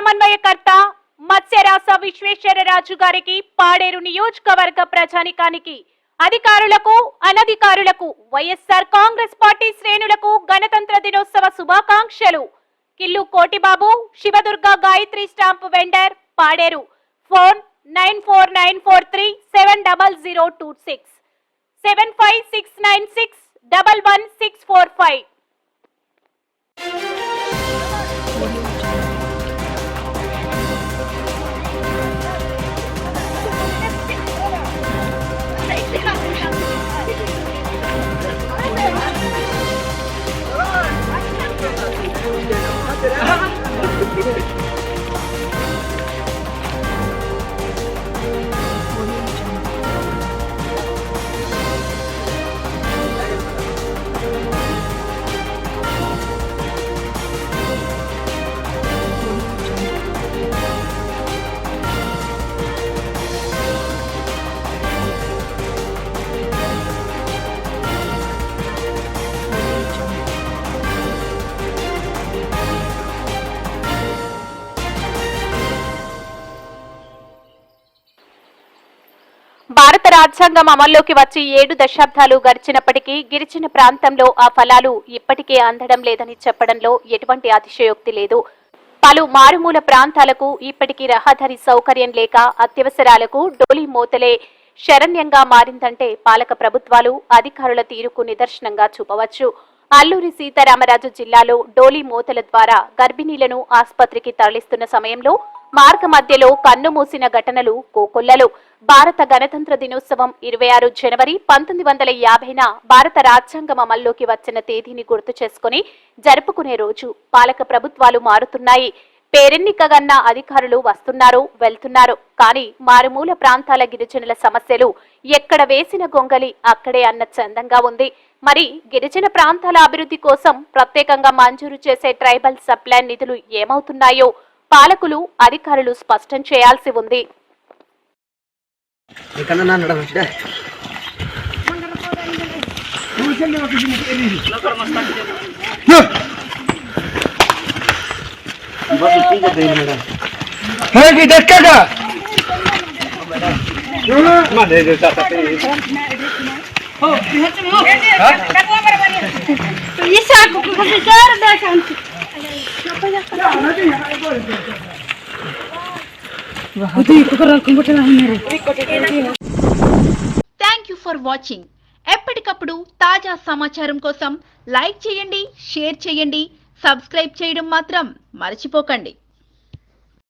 సమన్వయకర్త మత్స్యరాస విశ్వేశ్వరరాజు గారికి పాడేరు నియోజకవర్గ ప్రజానికానికి అధికారులకు అనధికారులకు వైఎస్ఆర్ కాంగ్రెస్ పార్టీ శ్రేణులకు గణతంత్ర దినోత్సవ శుభాకాంక్షలు. Kill Kotibabu, Shiva Durga Gayatri stamp vendor, Paderu. Phone 9494370026 7569611645. భారత రాజ్యాంగం అమల్లోకి వచ్చి 7 దశాబ్దాలు గడిచినప్పటికీ గిరిజన ప్రాంతంలో ఆ ఫలాలు ఇప్పటికే అందడం లేదని చెప్పడంలో ఎటువంటి అతిశయోక్తి లేదు. పలు మారుమూల ప్రాంతాలకు ఇప్పటికీ రహదారి సౌకర్యం లేక అత్యవసరాలకు డోలీ మోతలే శరణ్యంగా మారిందంటే పాలక ప్రభుత్వాలు అధికారుల తీరుకు నిదర్శనంగా చూపవచ్చు. అల్లూరి సీతారామరాజు జిల్లాలో డోలీ మోతల ద్వారా గర్భిణీలను ఆసుపత్రికి తరలిస్తున్న సమయంలో మార్గ మధ్యలో కన్నుమూసిన ఘటనలు కోకొల్లలు. భారత గణతంత్ర దినోత్సవం 26 జనవరి 1950న భారత రాజ్యాంగం అమల్లోకి వచ్చిన తేదీని గుర్తు చేసుకుని జరుపుకునే రోజు. పాలక ప్రభుత్వాలు మారుతున్నాయి, పేరెన్నికగన్న అధికారులు వస్తున్నారు వెళ్తున్నారు. కానీ మారుమూల ప్రాంతాల గిరిజనుల సమస్యలు ఎక్కడ వేసిన గొంగలి అక్కడే అన్న చందంగా ఉంది. మరి గిరిజన ప్రాంతాల అభివృద్ధి కోసం ప్రత్యేకంగా మంజూరు చేసే ట్రైబల్ సప్లాన్ నిధులు ఏమవుతున్నాయో పాలకులు అధికారులు స్పష్టం చేయాల్సి ఉంది. Thank you for watching. ఎప్పటికప్పుడు తాజా సమాచారం కోసం లైక్ చేయండి, షేర్ చేయండి, సబ్స్క్రైబ్ చేయడం మాత్రం మర్చిపోకండి.